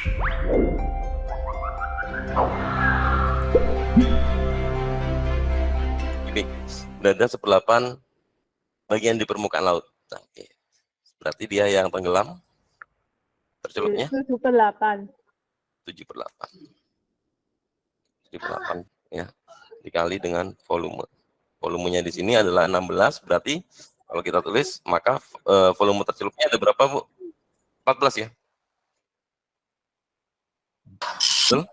Ini berada 1/8 bagian di permukaan laut. Nah, oke. Berarti dia yang tenggelam tercelupnya 7/8. 7/8. 7/8 ya. Dikali dengan volume. Volumenya di sini adalah 16, berarti kalau kita tulis maka volume tercelupnya ada berapa, Bu? 14 ya? Betul?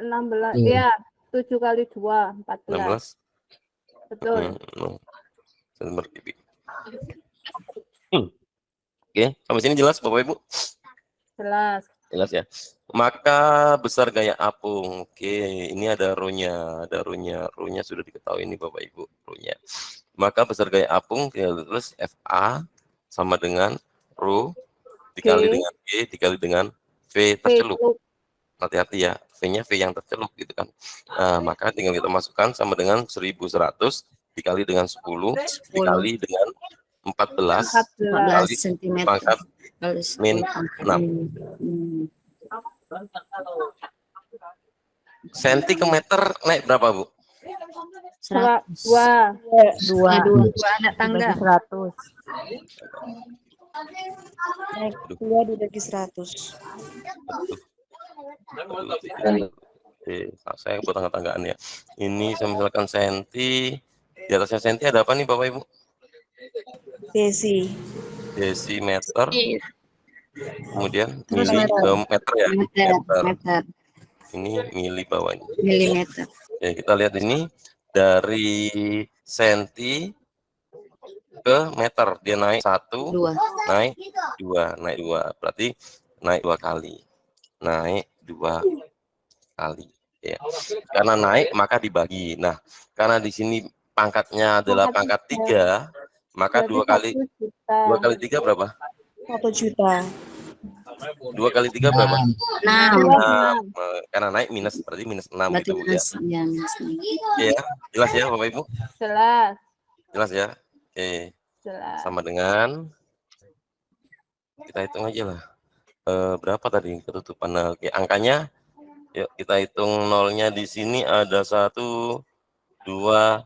16. Ya, 7 kali 2, 14. 16. Betul. Oke, sampai sini jelas Bapak Ibu? Jelas. Jelas ya. Maka besar gaya apung. Oke, ini ada rho-nya, rho-nya sudah diketahui ini Bapak Ibu, rho-nya. Maka besar gaya apung tinggal tulis FA sama dengan rho dikali dengan G dikali dengan V tercelup. Hati-hati ya, V-nya V yang tercelup gitu kan. Nah, maka tinggal kita masukkan sama dengan 1100 dikali dengan 10 dikali dengan 14 kali cm pangkat min 6. Senti ke meter naik berapa, Bu? 2 anak tangga. 100. Naik 2 dibagi 100. Oke, saya buat tangga-tanggaan ya. Ini saya misalkan senti, di atasnya senti ada apa nih Bapak Ibu? Desimeter. Kemudian milimeter ya. Meter. Ini mili bawahnya. Milimeter. Ya, kita lihat ini dari senti ke meter dia naik 1, naik 2, naik 2. Berarti naik 2 kali. Naik 2 kali. Ya. Karena naik maka dibagi. Nah, karena di sini pangkatnya adalah pangkat 3, maka 2 kali 3 berapa? 1 juta. 2 kali 3 berapa? 6. Karena naik minus, berarti minus 6 Berarti gitu ya. minus 6. Ya, jelas ya Bapak Ibu? Jelas. Jelas ya? Oke. Jelas. Sama dengan kita hitung aja lah. Berapa tadi ketutupan? Oke, angkanya yuk kita hitung nolnya di sini ada 1, 2,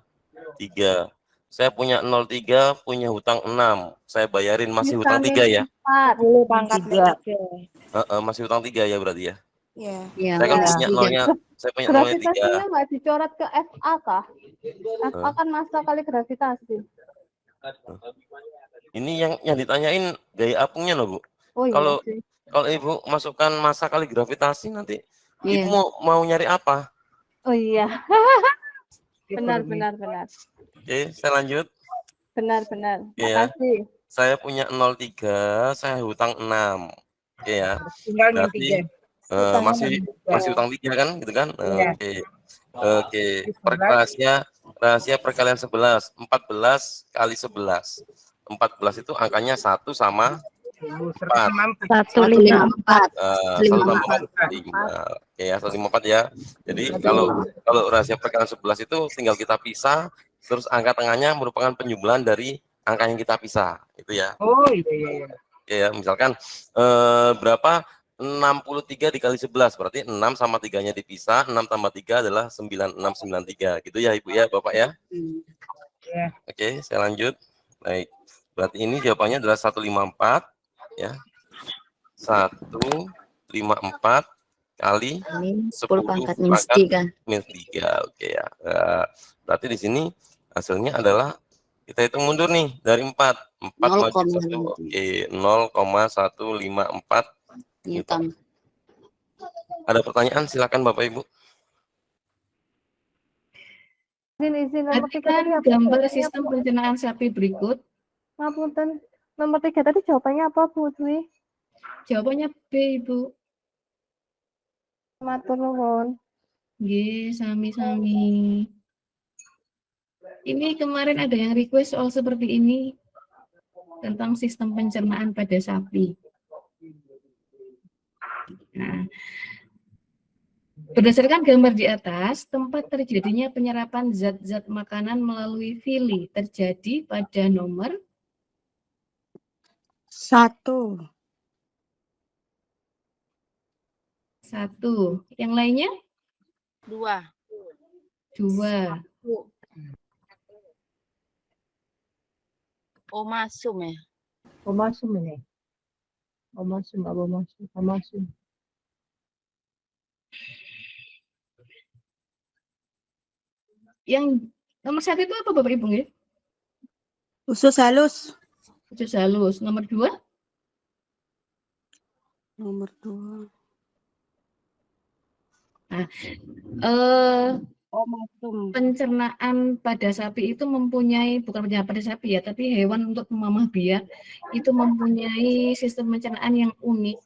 3. Saya punya 03, punya hutang 6. Saya bayarin masih hutang 3 ya. 10 pangkat 3. Masih hutang 3 ya berarti ya. Iya. Saya kan punya nolnya, saya punya nolnya 3. Gravitasinya nggak dicoret ke FA kah? FA kan massa kali gravitasi. Ini yang ditanyain gaya apungnya loh, Bu. Oh iya Kalau sih. kalau Ibu masukkan massa kali gravitasi nanti Ibu mau nyari apa? Oh iya. Benar. Oke, saya lanjut. Benar. Ya. Makasih. Saya punya 03, saya hutang 6. Oke ya. Berarti masih hutang 3 kan gitu kan? Oke. Rahasia perkalian 11. 14 kali 11. 14 itu angkanya 1 sama 4. 154. 154. Oke ya, 154 ya. Jadi kalau rahasia perkalian 11 itu tinggal kita pisah, terus angka tengahnya merupakan penjumlahan dari angka yang kita pisah, itu ya. Oh iya. Oke ya, misalkan berapa? 63 dikali 11, berarti 6 sama 3-nya dipisah, 6 tambah 3 adalah 9693. Gitu ya Ibu ya, Bapak ya. Oke, saya lanjut. Baik. Berarti ini jawabannya adalah 154 ya. 154 kali 10 pangkat minus 3. Oke ya. Berarti di sini hasilnya adalah kita hitung mundur nih dari 4 maju 1. Oke, 0,154 Newton. Ada pertanyaan silakan Bapak Ibu. Izin gambar sistem pencernaan sapi berikut. Ngapunten. Nomor 3 tadi jawabannya apa, Bu Dwi? Jawabannya B, Ibu. Matur nuwun. Nggih, sami-sami. Ini kemarin ada yang request soal seperti ini tentang sistem pencernaan pada sapi. Nah, berdasarkan gambar di atas, tempat terjadinya penyerapan zat-zat makanan melalui villi terjadi pada nomor 1. 1. Yang lainnya? 2. 2. Omasum ya. Omasum ini. Omasum, abomasum, omasum. Yang nomor 1 itu apa Bapak Ibu ya? Usus halus. Usus halus. Nomor 2? Nomor 2. Omasum. Pencernaan pada sapi itu mempunyai, bukan pencernaan pada sapi ya, tapi hewan untuk pemamah biak itu mempunyai sistem pencernaan yang unik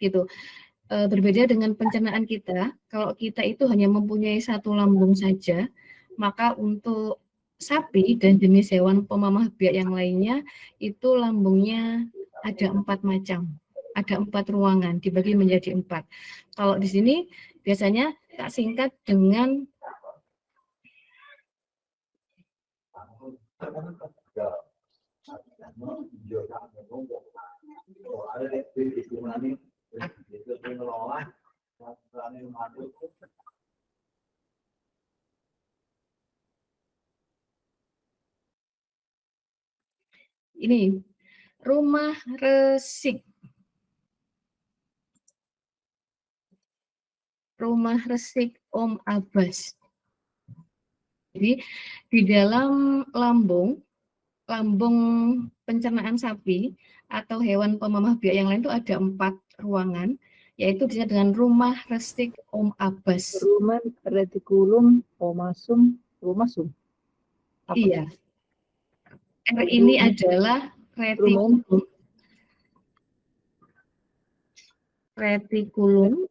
gitu. Berbeda dengan pencernaan kita, kalau kita itu hanya mempunyai satu lambung saja, maka untuk sapi dan jenis hewan pemamah biak yang lainnya itu lambungnya ada 4 macam, ada 4 ruangan dibagi menjadi 4. Kalau di sini biasanya tak singkat dengan ini rumah resik. Rumah resik Om Abbas. Jadi di dalam lambung pencernaan sapi atau hewan pemamah biak yang lain itu ada 4 ruangan, yaitu disebut dengan rumah resik Om Abbas. Rumen, retikulum, omasum, rumasum. Apa? Iya. R ini adalah retikulum. Retikulum.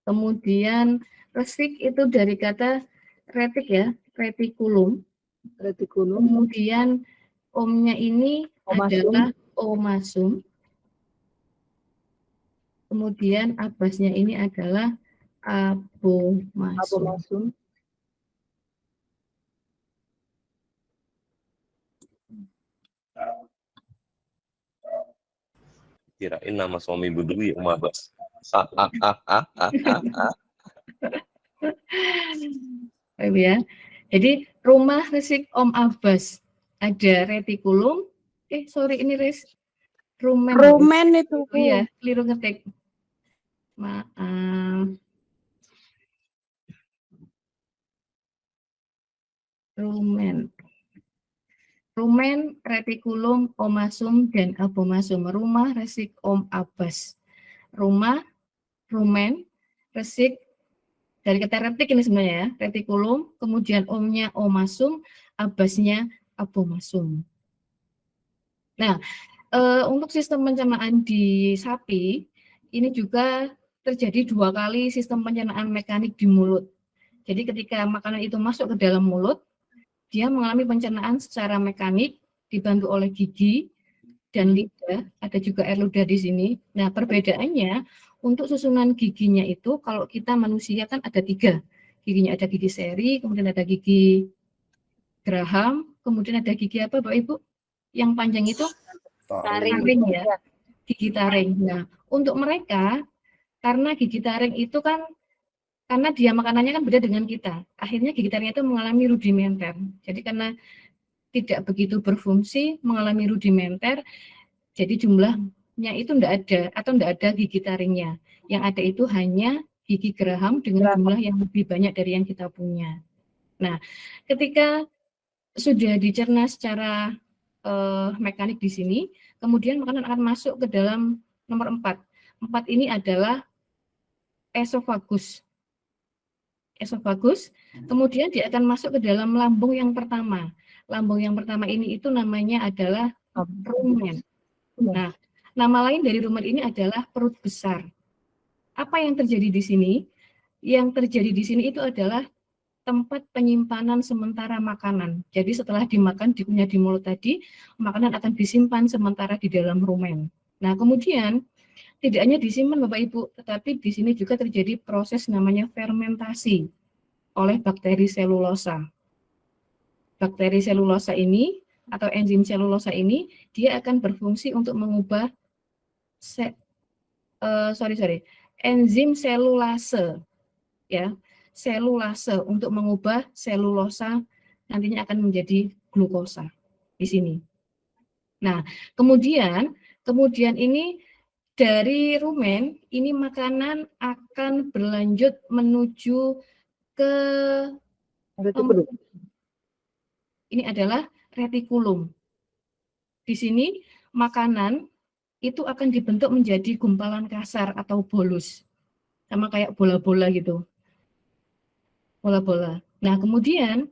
Kemudian resik itu dari kata retik ya, retikulum. Retikulum, Kemudian omnya ini Omasum. adalah omasum. Kemudian abasnya ini adalah abomasum. abomasum. Kirain nama suami Bu Dwi Om Abbas. Ya. Jadi rumah resik Om Abbas ada retikulum. Ini rumen. Rumen itu. Oh iya, keliru ngetik. Maaf. Rumen, retikulum, omasum, dan abomasum. Rumah resik Om Abbas. Rumah, rumen, resik, dari kata retik ini sebenarnya ya, retikulum, kemudian omnya omasum, abbasnya abomasum. Nah, untuk sistem pencernaan di sapi, ini juga terjadi 2 kali sistem pencernaan mekanik di mulut. Jadi ketika makanan itu masuk ke dalam mulut, dia mengalami pencernaan secara mekanik, dibantu oleh gigi dan lidah, ada juga air ludah di sini. Nah, perbedaannya, untuk susunan giginya itu, kalau kita manusia kan ada 3. Giginya ada gigi seri, kemudian ada gigi geraham, kemudian ada gigi apa Bapak Ibu? Yang panjang itu? Taring ya, gigi taring. Nah, untuk mereka, karena gigi taring itu kan, karena dia makanannya kan beda dengan kita, akhirnya gigi taring itu mengalami rudimenter. Jadi karena tidak begitu berfungsi, mengalami rudimenter, jadi jumlahnya itu tidak ada gigi taringnya. Yang ada itu hanya gigi geraham dengan jumlah yang lebih banyak dari yang kita punya. Nah, ketika sudah dicerna secara mekanik di sini, kemudian makanan akan masuk ke dalam nomor 4. 4 ini adalah esofagus. Esofagus, kemudian dia akan masuk ke dalam lambung yang pertama. Lambung yang pertama ini itu namanya adalah rumen. Nah, nama lain dari rumen ini adalah perut besar. Apa yang terjadi di sini? Yang terjadi di sini itu adalah tempat penyimpanan sementara makanan. Jadi setelah dimakan, dikunyah di mulut tadi, makanan akan disimpan sementara di dalam rumen. Nah, kemudian tidak hanya disimpan Bapak Ibu, tetapi di sini juga terjadi proses namanya fermentasi oleh bakteri selulosa. Bakteri selulosa ini atau enzim selulosa ini dia akan berfungsi untuk mengubah enzim selulase, ya, selulase untuk mengubah selulosa nantinya akan menjadi glukosa di sini. Nah, kemudian ini dari rumen ini makanan akan berlanjut menuju ke Retikulum. ini adalah retikulum. Di sini makanan itu akan dibentuk menjadi gumpalan kasar atau bolus. Sama kayak bola-bola gitu. Bola-bola. Nah, kemudian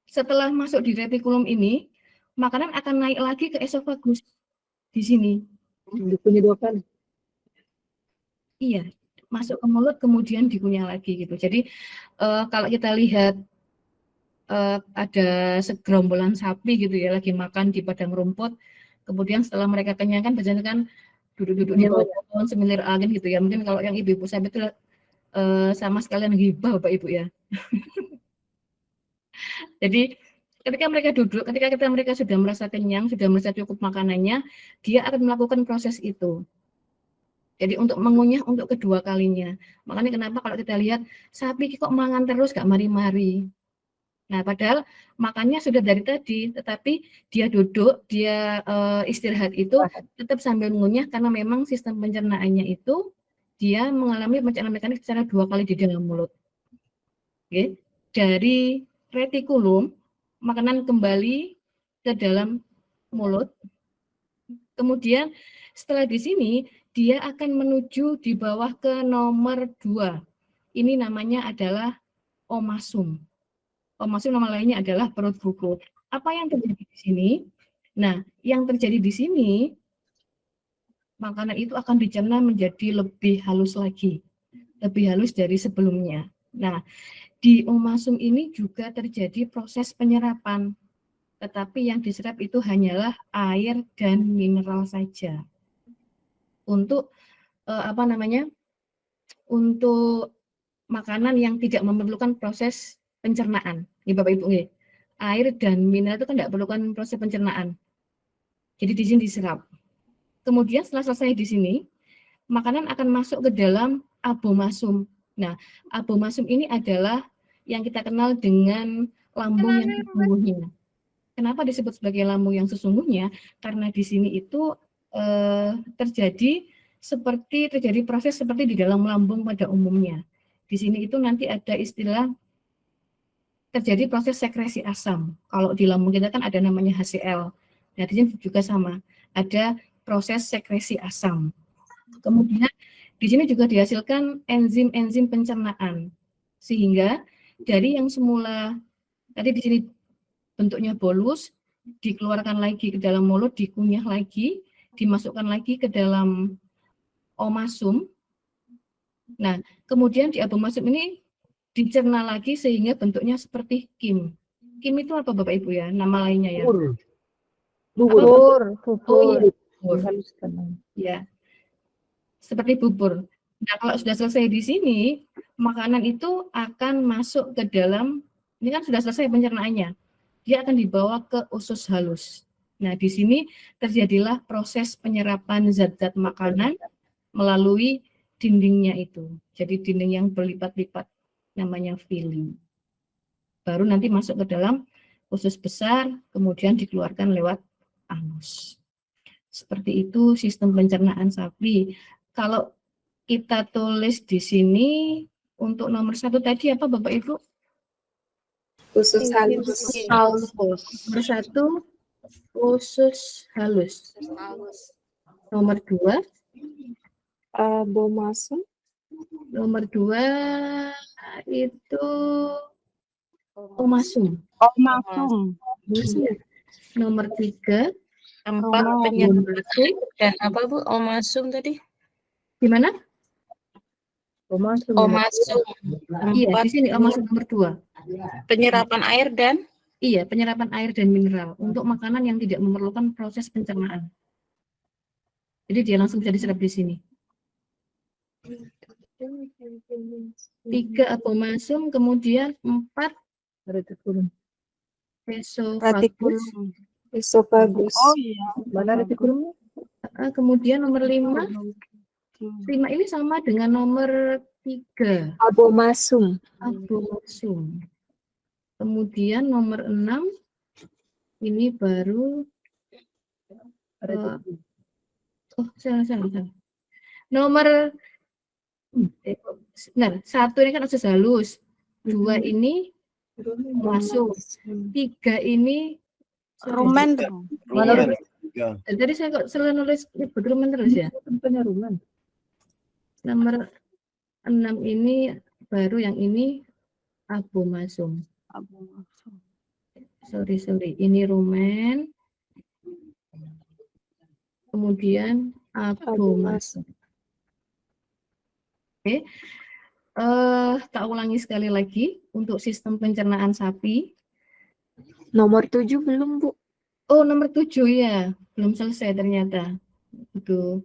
setelah masuk di retikulum ini, makanan akan naik lagi ke esofagus di sini. Dikunyah 2 kali. Iya, masuk ke mulut kemudian dikunyah lagi gitu. Jadi kalau kita lihat ada segerombolan sapi gitu ya lagi makan di padang rumput, kemudian setelah mereka kenyang kan biasanya kan duduk-duduk di bawah pohon semilir angin gitu ya. Mungkin kalau yang ibu-ibu sapi itu sama sekalian gibah Bapak Ibu ya. Jadi ketika mereka duduk, ketika mereka sudah merasa kenyang, sudah merasa cukup makanannya, dia akan melakukan proses itu. Jadi untuk mengunyah untuk kedua kalinya. Makanya kenapa kalau kita lihat sapi kok mangan terus gak mari-mari. Nah, padahal makannya sudah dari tadi, tetapi dia duduk, dia istirahat itu tetap sambil mengunyah karena memang sistem pencernaannya itu dia mengalami pencernaan mekanik secara 2 kali di dalam mulut. Oke. Dari retikulum, makanan kembali ke dalam mulut. Kemudian setelah di sini, dia akan menuju di bawah ke nomor 2. Ini namanya adalah omasum. Omasum nama lainnya adalah perut buku. Apa yang terjadi di sini? Nah, yang terjadi di sini, makanan itu akan dicerna menjadi lebih halus lagi. Lebih halus dari sebelumnya. Nah, di omasum ini juga terjadi proses penyerapan, tetapi yang diserap itu hanyalah air dan mineral saja. Untuk untuk makanan yang tidak memerlukan proses pencernaan, nih Bapak Ibu nih, air dan mineral itu kan tidak perlukan proses pencernaan. Jadi di sini diserap. Kemudian setelah selesai di sini, makanan akan masuk ke dalam abomasum. Nah, abomasum ini adalah yang kita kenal dengan lambung yang sesungguhnya. Kenapa disebut sebagai lambung yang sesungguhnya? Karena di sini itu terjadi proses seperti di dalam lambung pada umumnya. Di sini itu nanti ada istilah terjadi proses sekresi asam. Kalau di lambung kita kan ada namanya HCl. Nah, di sini juga sama, ada proses sekresi asam. Kemudian di sini juga dihasilkan enzim-enzim pencernaan, sehingga dari yang semula tadi di sini bentuknya bolus, dikeluarkan lagi ke dalam mulut, dikunyah lagi, dimasukkan lagi ke dalam omasum. Nah, kemudian di abomasum ini dicerna lagi sehingga bentuknya seperti kim. Kim itu apa Bapak Ibu ya? Nama lainnya ya? Bubur. Oh iya, bubur. Dihaluskan. Ya, seperti bubur. Nah, kalau sudah selesai di sini, makanan itu akan masuk ke dalam, ini kan sudah selesai pencernaannya, dia akan dibawa ke usus halus. Nah, di sini terjadilah proses penyerapan zat-zat makanan melalui dindingnya itu. Jadi dinding yang berlipat-lipat, namanya fili. Baru nanti masuk ke dalam usus besar, kemudian dikeluarkan lewat anus. Seperti itu sistem pencernaan sapi. Kalau kita tulis di sini untuk nomor 1 tadi apa Bapak Ibu? Usus halus. Nomor 1 usus halus. Nomor 2 Abomasum. nomor 2 itu omasum. Omasum. Nomor 3 Tempat penyerapan dan apa Bu? Omasum tadi? gimana? Omasum. Omasum. Iya, Tempat di sini omasum nomor 2. penyerapan air dan Iya, penyerapan air dan mineral untuk makanan yang tidak memerlukan proses pencernaan. Jadi dia langsung bisa diserap di sini. 3 abomasum, kemudian 4 Retikulum. esofagus. Esofagus. Oh iya. Mana retikulumnya? Kemudian nomor 5 ini sama dengan nomor 3, Abomasum. abomasum. Kemudian nomor 6 ini baru salah. Nomor benar, 1 ini kan usus halus, 2 ini masuk, 3 ini Rumen. Mana Dan tadi saya kok selalu nulis nyebut rumen terus ya. Tentunya Rumen. Nomor 6 ini baru, yang ini abomasum. Sorry, ini rumen. Kemudian abomasum. Oke. Tak ulangi sekali lagi untuk sistem pencernaan sapi. Nomor 7 belum, Bu. Oh, nomor 7 ya, belum selesai ternyata. Itu.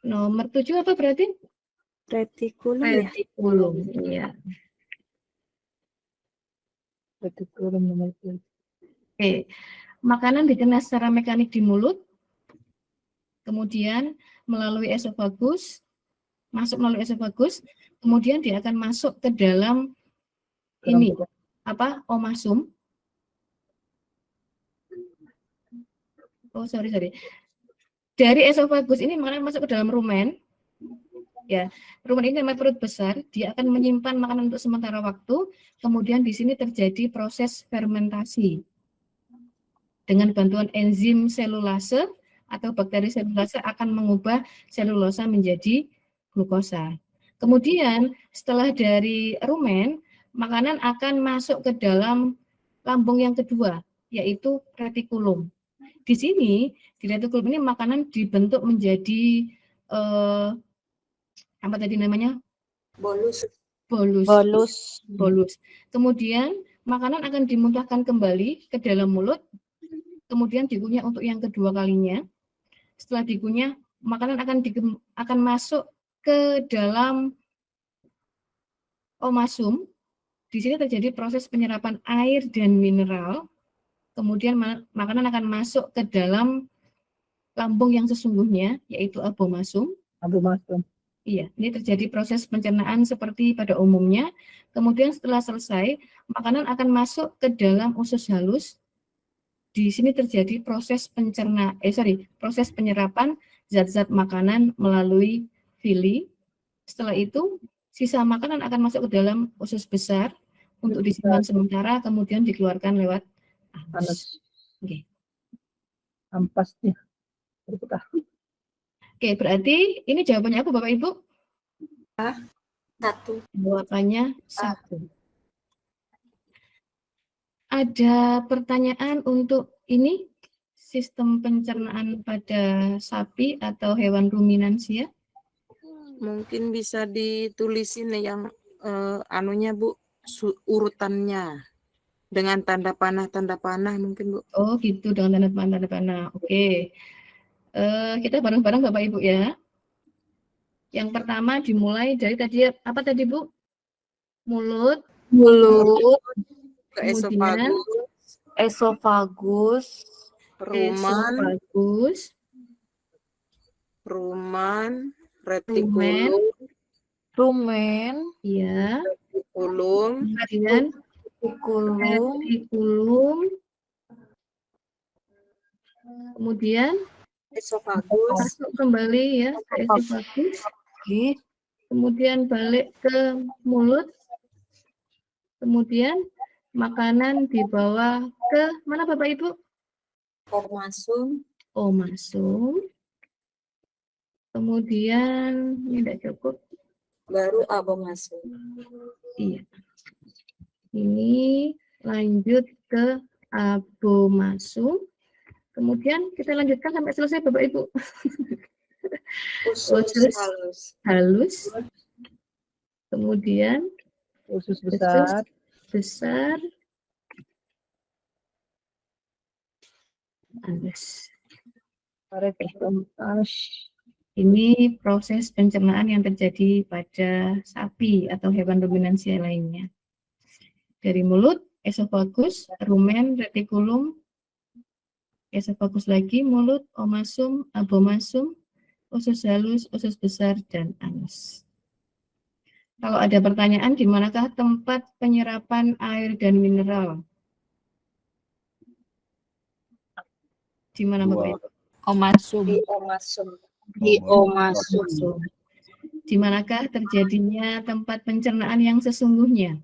Nomor 7 apa berarti? Retikulum ya. Retikulum, iya. Retikulum nomor 7. Oke. Makanan dikemas secara mekanik di mulut, kemudian melalui esofagus, masuk melalui esofagus, kemudian dia akan masuk ke dalam ini, omasum. Oh, sorry. Dari esofagus ini makanan masuk ke dalam rumen. Ya, rumen ini namanya perut besar, dia akan menyimpan makanan untuk sementara waktu, kemudian di sini terjadi proses fermentasi. Dengan bantuan enzim selulase atau bakteri selulase akan mengubah selulosa menjadi glukosa. Kemudian setelah dari rumen, makanan akan masuk ke dalam lambung yang kedua, yaitu retikulum. Di sini, di retikulum ini makanan dibentuk menjadi apa tadi namanya? Bolus. Kemudian makanan akan dimuntahkan kembali ke dalam mulut, kemudian dikunyah untuk yang kedua kalinya. Setelah dikunyah, makanan akan masuk ke dalam omasum. Di sini terjadi proses penyerapan air dan mineral. Kemudian makanan akan masuk ke dalam lambung yang sesungguhnya, yaitu abomasum. Abomasum. Iya, ini terjadi proses pencernaan seperti pada umumnya. Kemudian setelah selesai, makanan akan masuk ke dalam usus halus. Di sini terjadi proses proses penyerapan zat-zat makanan melalui villi. Setelah itu, sisa makanan akan masuk ke dalam usus besar untuk disimpan sementara, kemudian dikeluarkan lewat anus. Oke. Ampasnya. Oke, berarti ini jawabannya apa Bapak Ibu? 1. Jawabannya 1. Ada pertanyaan untuk ini sistem pencernaan pada sapi atau hewan ruminansia? Mungkin bisa ditulisin yang anunya Bu, urutannya dengan tanda panah mungkin Bu. Oh gitu, dengan tanda panah. Oke. Kita bareng-bareng Bapak Ibu ya. Yang pertama dimulai dari tadi apa tadi Bu? Mulut, Ke kemudian esofagus, ruman, retikulum, ya, retikulum, kemudian retikulum, kemudian Esofagus. masuk kembali ya ke esofagus, kemudian balik ke mulut, kemudian makanan dibawa ke mana Bapak Ibu? Omasum. Kemudian ini tidak cukup. Baru abomasum. Iya. Ini lanjut ke abomasum. Kemudian kita lanjutkan sampai selesai Bapak Ibu. Usus halus. Kemudian Usus besar. Halus. Retikulum. Ini proses pencernaan yang terjadi pada sapi atau hewan ruminansia lainnya. Dari mulut, esofagus, rumen, retikulum, esofagus lagi, mulut, omasum, abomasum, usus halus, usus besar, dan anus. Kalau ada pertanyaan, di manakah tempat penyerapan air dan mineral? Di mana Bapak Ibu? Omasum. Di omasum. Di omasum. Di manakah terjadinya tempat pencernaan yang sesungguhnya?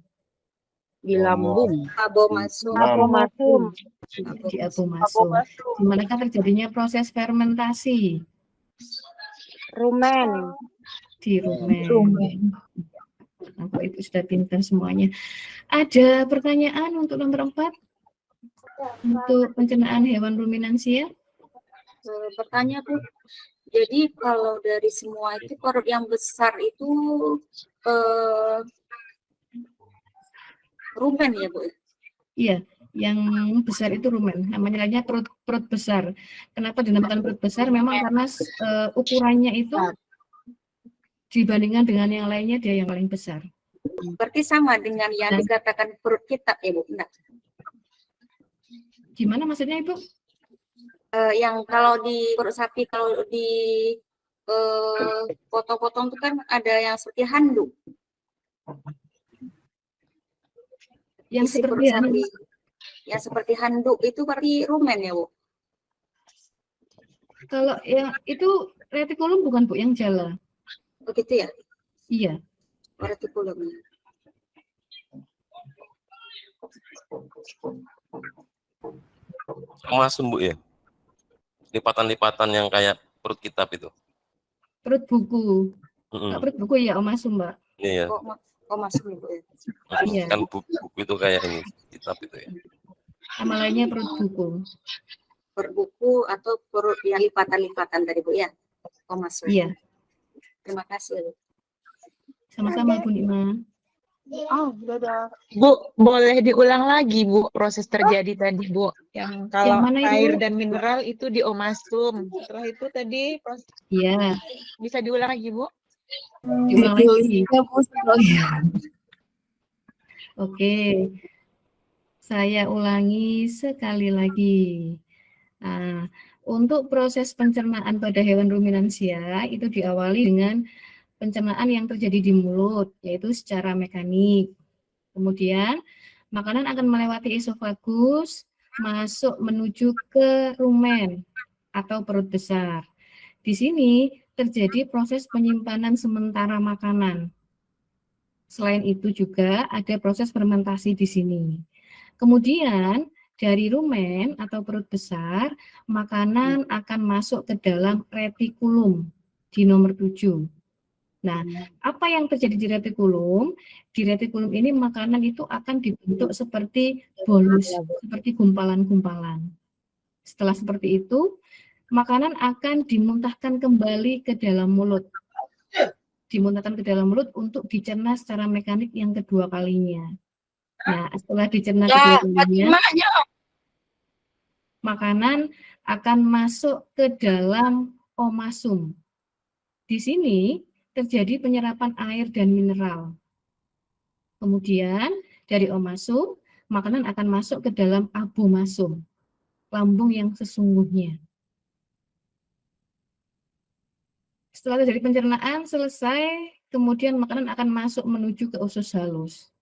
Di lambung. Abomasum. Abomasum. Di abomasum. Di manakah terjadinya proses fermentasi? Rumen. Di rumen. Bapak Ibu sudah pintar semuanya. Ada pertanyaan untuk nomor 4? Untuk pencernaan hewan ruminansia? Bertanya Bu, jadi kalau dari semua itu perut yang besar itu rumen ya Bu? Iya, yang besar itu rumen. Namanya lainnya perut besar. Kenapa dinamakan perut besar? Memang karena ukurannya itu dibandingkan dengan yang lainnya dia yang paling besar. Berarti sama dengan yang dikatakan perut kita ya Bu? Enggak. Gimana maksudnya Ibu? Yang kalau di perut sapi, kalau di potong-potong itu kan ada yang seperti handuk. Yang Isi seperti perut sapi. Yang seperti handuk itu berarti rumen ya Bu? kalau yang itu retikulum bukan Bu, yang jala. Begitu ya? Iya. Retikulum. Omasum, Bu, ya? Lipatan-lipatan yang kayak perut kitab itu. Perut buku. Mm-mm. Perut buku ya omasum, Mbak. Iya. Omasum Bu ya. Iya. Kan buku itu kayak ini kitab itu ya. Sama lainnya perut buku. Perut buku atau perut yang lipatan-lipatan tadi Bu ya? Omasum. Iya. Terima kasih Bu. Sama-sama Bu Nima. Oh, dadah. Bu, boleh diulang lagi Bu proses terjadi tadi Bu. Yang kalau mana itu? air dan mineral itu di omasum. Setelah itu tadi proses Iya. bisa diulang lagi Bu? Diulang lagi. Oke. Saya ulangi sekali lagi. Nah, untuk proses pencernaan pada hewan ruminansia itu diawali dengan pencernaan yang terjadi di mulut, yaitu secara mekanik. Kemudian, makanan akan melewati esofagus, masuk menuju ke rumen atau perut besar. Di sini terjadi proses penyimpanan sementara makanan. Selain itu juga ada proses fermentasi di sini. Kemudian, dari rumen atau perut besar, makanan akan masuk ke dalam retikulum di nomor 7. Nah, apa yang terjadi di retikulum? Di retikulum ini makanan itu akan dibentuk seperti bolus, seperti gumpalan-gumpalan. Setelah seperti itu, makanan akan dimuntahkan kembali ke dalam mulut. Dimuntahkan ke dalam mulut untuk dicerna secara mekanik yang kedua kalinya. Nah, setelah dicerna kedua kalinya, makanan akan masuk ke dalam omasum. Di sini terjadi penyerapan air dan mineral. Kemudian dari omasum, makanan akan masuk ke dalam abomasum, lambung yang sesungguhnya. Setelah terjadi pencernaan selesai, kemudian makanan akan masuk menuju ke usus halus.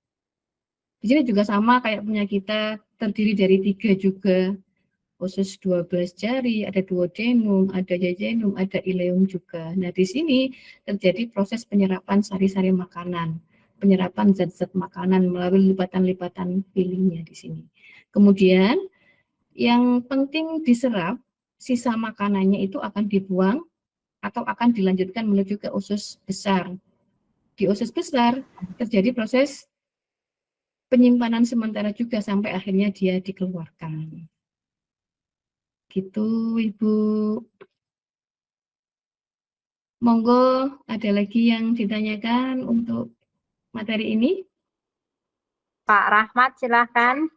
Di sini juga sama kayak punya kita, terdiri dari 3 juga. Usus 12 jari, ada duodenum, ada jejunum, ada ileum juga. Nah, di sini terjadi proses penyerapan sari-sari makanan, penyerapan zat-zat makanan melalui lipatan-lipatan filingnya di sini. Kemudian, yang penting diserap, sisa makanannya itu akan dibuang atau akan dilanjutkan menuju ke usus besar. Di usus besar terjadi proses penyimpanan sementara juga sampai akhirnya dia dikeluarkan. Gitu, Ibu. Monggo, ada lagi yang ditanyakan untuk materi ini? Pak Rahmat, silakan.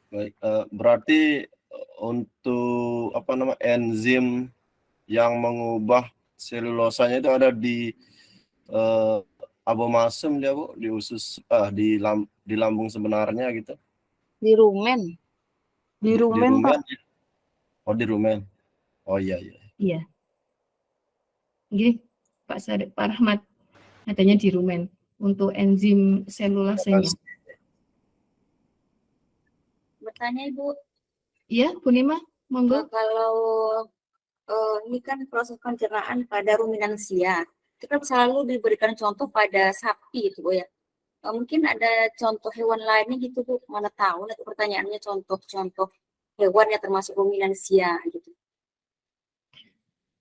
Baik, berarti untuk enzim yang mengubah selulosanya itu ada di abomasum ya Bu, di usus di lambung sebenarnya gitu. Di rumen. Di rumen. Oh, di rumen. Oh iya. Iya. Nggih, Pak Rahmat, adanya di rumen untuk enzim selulasanya. Bertanya Ibu, Iya, Bu Nima, monggo. kalau ini kan proses pencernaan pada ruminansia, itu kan selalu diberikan contoh pada sapi itu Bu ya. Mungkin ada contoh hewan lainnya gitu Bu, mana tahu nanti pertanyaannya contoh-contoh hewan yang termasuk ruminansia gitu.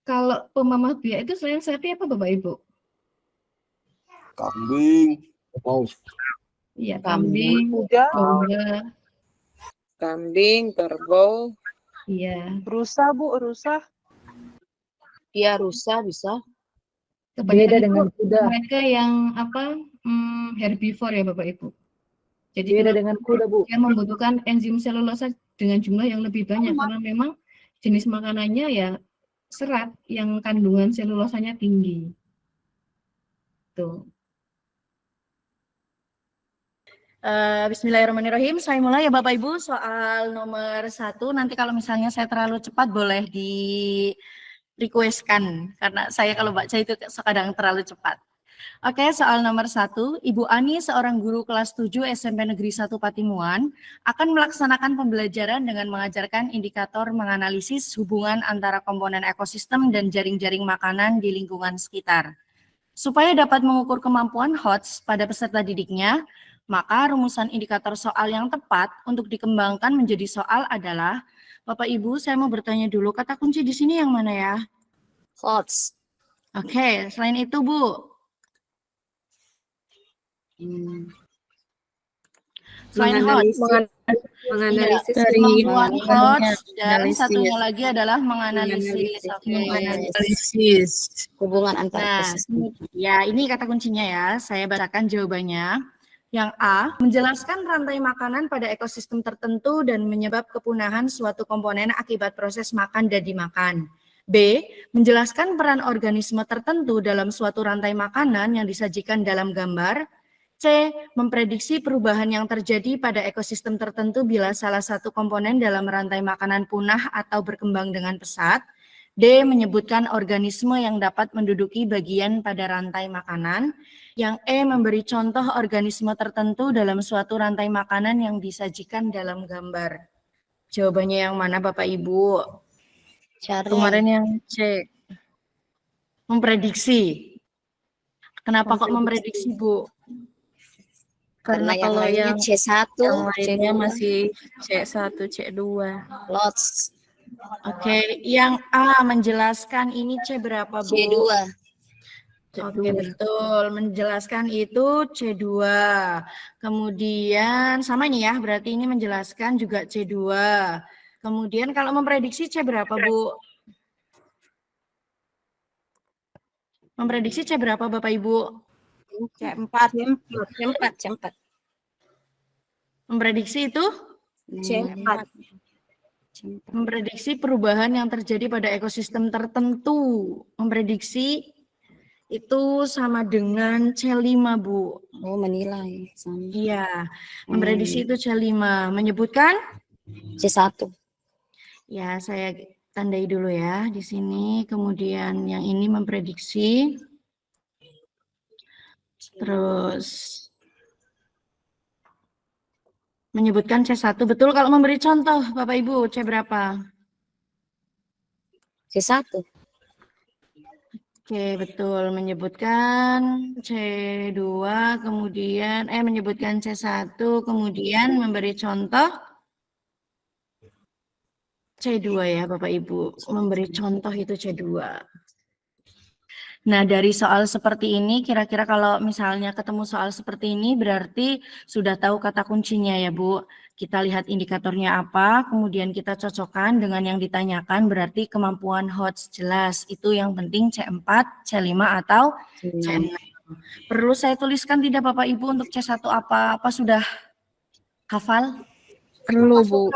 Kalau pemamah biak itu selain sapi apa Bapak Ibu? Kambing. Iya, kambing, Kuda, domba, Kambing, kerbau, iya. rusa Bu, rusa. Iya, rusa bisa. Kebanyakan Beda itu dengan kuda. mereka yang herbivore ya Bapak Ibu. Jadi Beda kalau dengan kuda, Bu. dia membutuhkan enzim selulosa dengan jumlah yang lebih banyak karena memang jenis makanannya ya serat yang kandungan selulosanya tinggi. Tuh. Bismillahirrahmanirrahim. Saya mulai ya Bapak Ibu soal nomor 1. Nanti kalau misalnya saya terlalu cepat boleh di request-kan karena saya kalau baca itu kadang terlalu cepat. Oke, soal nomor 1. Ibu Ani, seorang guru kelas 7 SMP Negeri 1 Patimuan, akan melaksanakan pembelajaran dengan mengajarkan indikator menganalisis hubungan antara komponen ekosistem dan jaring-jaring makanan di lingkungan sekitar. Supaya dapat mengukur kemampuan HOTS pada peserta didiknya, maka rumusan indikator soal yang tepat untuk dikembangkan menjadi soal adalah, Bapak Ibu, saya mau bertanya dulu, kata kunci di sini yang mana ya? HOTS. Oke, selain itu Bu. Selain HOTS, menganalisis kemampuan HOTS, dan satunya lagi adalah menganalisis. Analisis hubungan antara Nah, ya ini kata kuncinya ya, saya bacakan jawabannya. Yang A, menjelaskan rantai makanan pada ekosistem tertentu dan menyebab kepunahan suatu komponen akibat proses makan dan dimakan. B, menjelaskan peran organisme tertentu dalam suatu rantai makanan yang disajikan dalam gambar. C, memprediksi perubahan yang terjadi pada ekosistem tertentu bila salah satu komponen dalam rantai makanan punah atau berkembang dengan pesat. D, menyebutkan organisme yang dapat menduduki bagian pada rantai makanan. Yang E, memberi contoh organisme tertentu dalam suatu rantai makanan yang disajikan dalam gambar. Jawabannya yang mana Bapak Ibu? Kemarin yang C. Memprediksi. Kenapa kok memprediksi Bu? Karena kalau yang C1, yang lainnya C2 masih C1, C2. lots. Oke, yang A menjelaskan ini C berapa Bu? C2. Oke, betul. Menjelaskan itu C2. Kemudian sama ini ya, berarti ini menjelaskan juga C2. Kemudian kalau memprediksi C berapa Bu? Memprediksi C berapa Bapak Ibu? C4. C4. Memprediksi itu? C4. Memprediksi perubahan yang terjadi pada ekosistem tertentu. Memprediksi itu sama dengan C5, Bu. Oh, menilai. Sama. Iya, memprediksi itu C5. Menyebutkan? C1. Ya, saya tandai dulu ya di sini. Kemudian yang ini memprediksi. Terus menyebutkan C1. Betul kalau memberi contoh, Bapak Ibu, C berapa? C1. Oke, betul. Menyebutkan C2, kemudian menyebutkan C1, kemudian memberi contoh C2 ya, Bapak Ibu. Memberi contoh itu C2. Nah, dari soal seperti ini, kira-kira kalau misalnya ketemu soal seperti ini, berarti sudah tahu kata kuncinya ya, Bu. Kita lihat indikatornya apa, kemudian kita cocokkan dengan yang ditanyakan, berarti kemampuan HOTS jelas. Itu yang penting C4, C5, atau C6. Perlu saya tuliskan tidak Bapak Ibu untuk C1 apa? Apa sudah hafal? Perlu, Bu.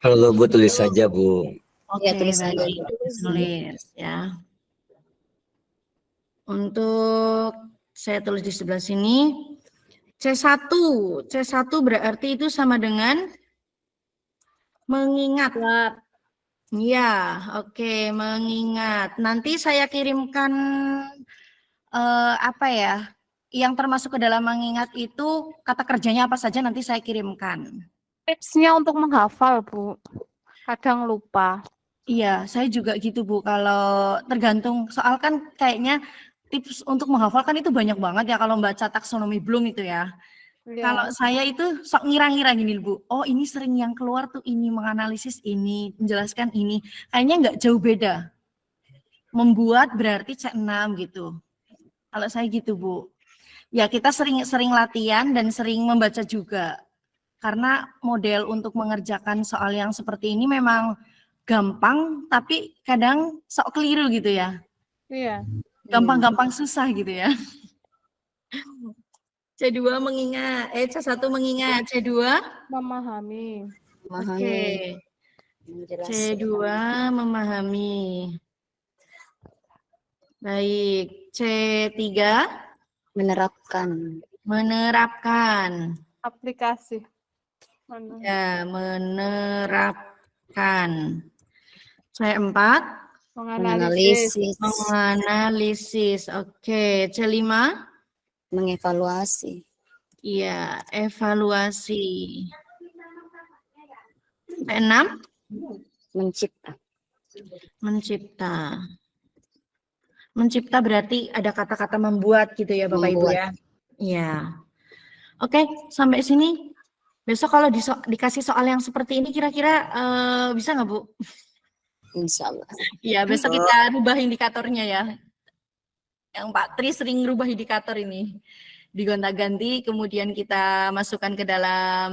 Perlu Bu, tulis saja Bu. Oke, tulis saja. tulis ya. Untuk saya tulis di sebelah sini. C1 berarti itu sama dengan mengingat. Iya, oke, mengingat. Nanti saya kirimkan apa ya? Yang termasuk ke dalam mengingat itu kata kerjanya apa saja nanti saya kirimkan. Tipsnya untuk menghafal, Bu. Kadang lupa. Iya, saya juga gitu Bu. Kalau tergantung soal kan kayaknya tips untuk menghafal kan itu banyak banget ya kalau baca taksonomi Bloom itu ya. Kalau Iya. saya itu sok ngira-ngira gini Bu. Oh ini sering yang keluar tuh ini menganalisis ini, menjelaskan ini. Kayaknya nggak jauh beda. Membuat berarti C6 gitu. Kalau saya gitu Bu. Ya kita sering latihan dan sering membaca juga. Karena model untuk mengerjakan soal yang seperti ini memang gampang, tapi kadang sok keliru gitu ya. Iya. Gampang-gampang susah gitu ya. C2 mengingat, C1 mengingat, C2 Memahami. Oke. Menjelaskan. C2 memahami. Baik, C3 Menerapkan. menerapkan. Aplikasi. Ya, menerapkan. C4 Menganalisis. menganalisis. Oke, C5 Mengevaluasi. iya, evaluasi. C6 Mencipta. mencipta. Mencipta berarti ada kata-kata membuat gitu ya Bapak Ibu ya. Iya. Oke, sampai sini. Besok kalau dikasih soal yang seperti ini kira-kira bisa nggak Bu? Insya Allah. Iya, besok kita rubah indikatornya ya. Yang Pak Tri sering rubah indikator ini. Digonta-ganti, kemudian kita masukkan ke dalam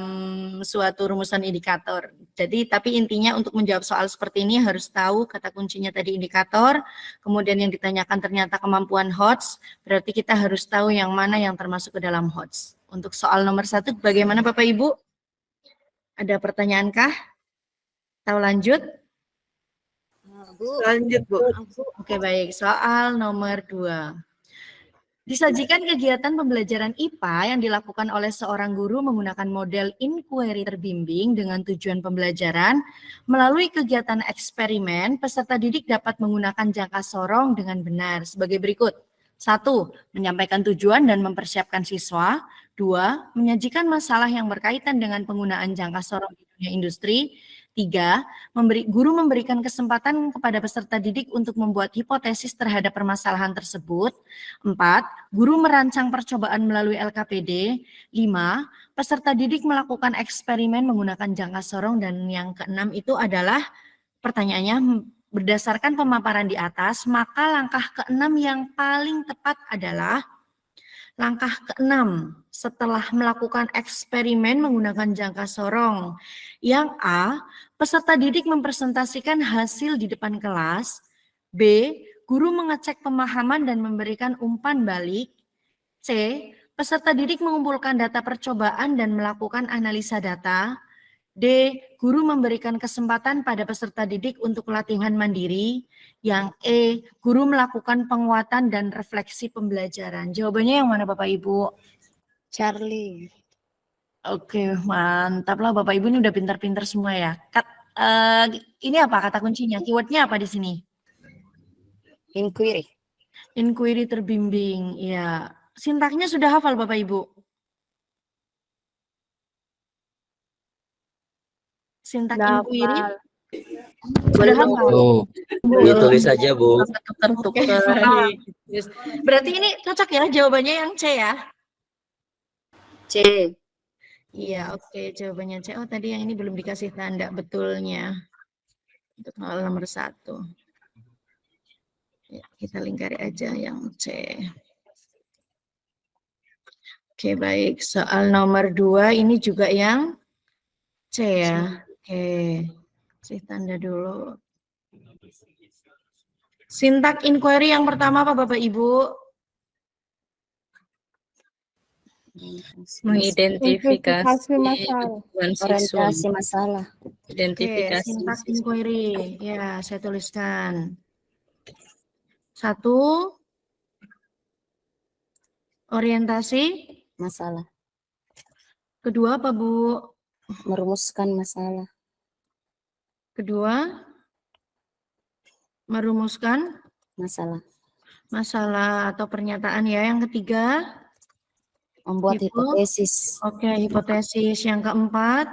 suatu rumusan indikator. Jadi, tapi intinya untuk menjawab soal seperti ini harus tahu kata kuncinya tadi indikator, kemudian yang ditanyakan ternyata kemampuan HOTS, berarti kita harus tahu yang mana yang termasuk ke dalam HOTS. Untuk soal nomor 1, bagaimana Bapak Ibu? Ada pertanyaankah? Tahu lanjut? Lanjut, Bu. Oke, baik. Soal nomor 2. Disajikan kegiatan pembelajaran IPA yang dilakukan oleh seorang guru menggunakan model inquiry terbimbing dengan tujuan pembelajaran. Melalui kegiatan eksperimen, peserta didik dapat menggunakan jangka sorong dengan benar sebagai berikut. 1. Menyampaikan tujuan dan mempersiapkan siswa. 2. Menyajikan masalah yang berkaitan dengan penggunaan jangka sorong di dunia industri. 3. Guru memberikan kesempatan kepada peserta didik untuk membuat hipotesis terhadap permasalahan tersebut. 4. Guru merancang percobaan melalui LKPD. 5. Peserta didik melakukan eksperimen menggunakan jangka sorong. Dan yang keenam itu adalah pertanyaannya berdasarkan pemaparan di atas, maka langkah keenam yang paling tepat adalah langkah keenam setelah melakukan eksperimen menggunakan jangka sorong. Yang A, peserta didik mempresentasikan hasil di depan kelas. B, guru mengecek pemahaman dan memberikan umpan balik. C, peserta didik mengumpulkan data percobaan dan melakukan analisa data. D, guru memberikan kesempatan pada peserta didik untuk latihan mandiri. Yang E, guru melakukan penguatan dan refleksi pembelajaran. Jawabannya yang mana Bapak Ibu? Charlie. Oke, mantap lah Bapak Ibu, ini udah pintar-pintar semua ya. Ini apa kata kuncinya? Keywordnya apa di sini? Inquiry. Inquiry terbimbing, ya. Sintaknya sudah hafal Bapak Ibu? Sintak inquiry? Sudah hafal? Ditulis saja, Bu. Berarti ini cocok ya jawabannya yang C ya? C. Iya, oke, jawabannya C. Oh, tadi yang ini belum dikasih tanda betulnya. Untuk soal nomor 1. Ya, kita lingkari aja yang C. Oke, baik. Soal nomor 2 ini juga yang C ya. Oke, kasih tanda dulu. Sintak inquiry yang pertama apa Bapak Ibu? Mengidentifikasi masalah. Orientasi masalah. Oke, sintak inquiry. Ya, saya tuliskan. 1. Orientasi. Masalah. Kedua apa Bu? Merumuskan masalah. Kedua. Merumuskan Masalah. masalah atau pernyataan ya. Yang ketiga, Membuat hipotesis. Oke, hipotesis. Yang keempat,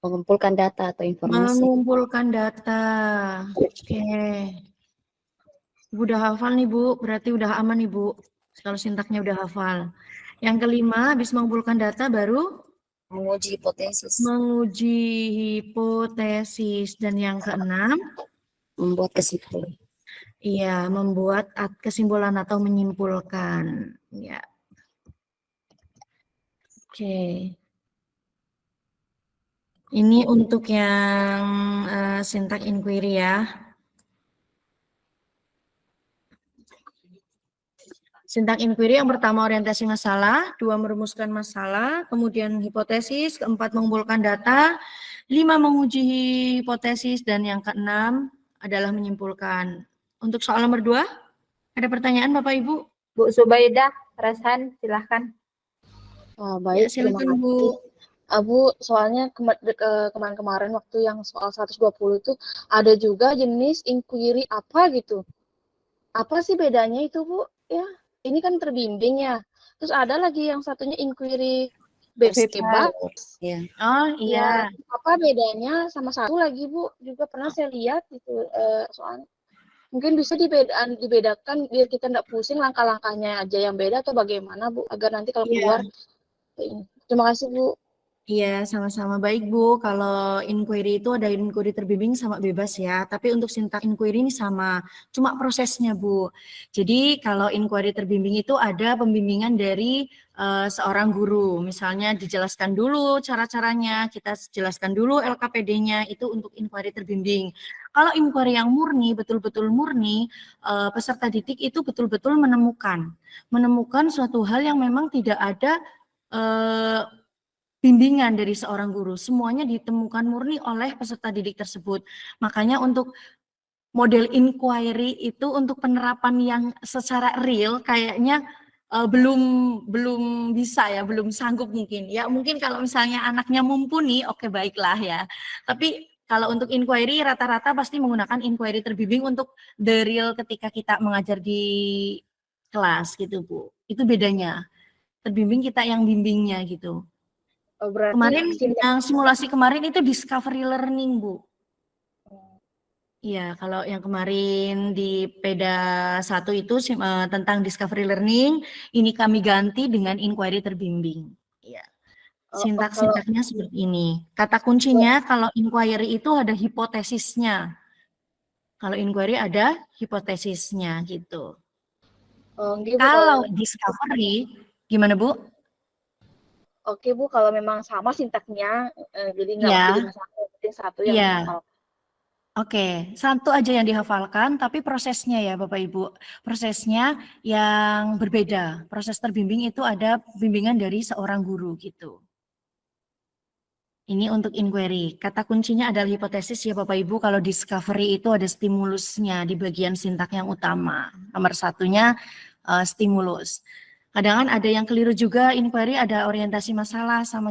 Mengumpulkan data atau informasi. mengumpulkan data. Oke. Ibu udah hafal nih Bu, berarti udah aman nih Bu. Kalau sintaknya udah hafal. Yang kelima, habis mengumpulkan data baru Menguji hipotesis. menguji hipotesis. Dan yang keenam, Membuat kesimpulan. iya, membuat kesimpulan atau menyimpulkan. Ya. Oke. Ini untuk yang syntax inquiry ya. Syntax inquiry yang pertama orientasi masalah, 2 merumuskan masalah, kemudian hipotesis, keempat mengumpulkan data, 5 menguji hipotesis, dan yang keenam adalah menyimpulkan. Untuk soal nomor 2, ada pertanyaan Bapak Ibu? Bu Subaidah, Resan, silahkan. Ya, Baik, silakan Bu. Bu, soalnya kemarin-kemarin waktu yang soal 120 itu ada juga jenis inquiry apa gitu. Apa sih bedanya itu, Bu? Ya, ini kan terbimbing ya. Terus ada lagi yang satunya inquiry bebas. Ya. Oh iya. Apa bedanya sama satu lagi, Bu? Juga pernah saya lihat gitu soalnya. Mungkin bisa dibedakan biar kita nggak pusing langkah-langkahnya aja yang beda atau bagaimana, Bu? Agar nanti kalau keluar. Terima kasih, Bu. Iya, sama-sama baik Bu. Kalau inquiry itu ada inquiry terbimbing sama bebas ya. Tapi untuk syntax inquiry ini sama, cuma prosesnya Bu. Jadi kalau inquiry terbimbing itu ada pembimbingan dari seorang guru. Misalnya dijelaskan dulu cara-caranya, kita jelaskan dulu LKPD-nya, itu untuk inquiry terbimbing. Kalau inquiry yang murni, betul-betul murni, peserta didik itu betul-betul menemukan suatu hal yang memang tidak ada bimbingan dari seorang guru. Semuanya ditemukan murni oleh peserta didik tersebut. Makanya untuk model inquiry itu untuk penerapan yang secara real kayaknya belum bisa ya, belum sanggup mungkin. Ya mungkin kalau misalnya anaknya mumpuni, oke baiklah ya. Tapi kalau untuk inquiry rata-rata pasti menggunakan inquiry terbimbing untuk the real ketika kita mengajar di kelas gitu Bu. Itu bedanya. Terbimbing kita yang bimbingnya gitu. Kemarin yang simulasi kemarin itu discovery learning, Bu. Iya, kalau yang kemarin di PEDA 1 itu tentang discovery learning, ini kami ganti dengan inquiry terbimbing. Iya. Sintak-sintaknya seperti ini. Kata kuncinya kalau inquiry itu ada hipotesisnya. Kalau inquiry ada hipotesisnya gitu. Kalau discovery, gimana Bu? Oke Bu, kalau memang sama sintaknya, jadi nggak jadi masalah, penting satu yang dihafal. Oke, satu aja yang dihafalkan, tapi prosesnya ya Bapak Ibu, prosesnya yang berbeda. Proses terbimbing itu ada bimbingan dari seorang guru gitu. Ini untuk inquiry. Kata kuncinya adalah hipotesis ya Bapak Ibu, kalau discovery itu ada stimulusnya di bagian sintak yang utama. Nomor satunya stimulus. Kadang ada yang keliru juga, inquiry ada orientasi masalah sama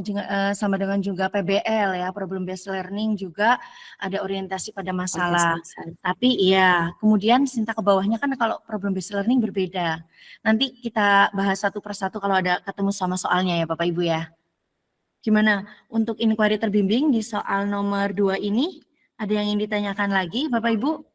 dengan juga PBL ya, problem based learning juga ada orientasi pada masalah. Tapi iya, kemudian sintak ke bawahnya kan kalau problem based learning berbeda. Nanti kita bahas satu persatu kalau ada ketemu sama soalnya ya Bapak Ibu ya. Gimana untuk inquiry terbimbing di soal nomor 2 ini, ada yang ingin ditanyakan lagi Bapak Ibu?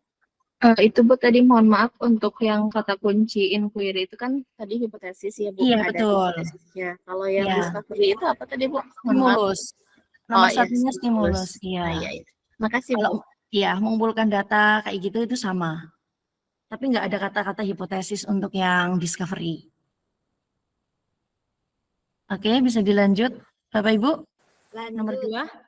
Itu Bu tadi mohon maaf untuk yang kata kunci inquiry itu kan tadi hipotesis ya Bu. Iya ada betul. Hipotesisnya. Kalau yang discovery itu apa tadi Bu? Stimulus. Nomor satunya stimulus. Iya. Makasih Bu. Iya, mengumpulkan data kayak gitu itu sama. Tapi nggak ada kata-kata hipotesis untuk yang discovery. Oke, bisa dilanjut Bapak Ibu? Nomor 2.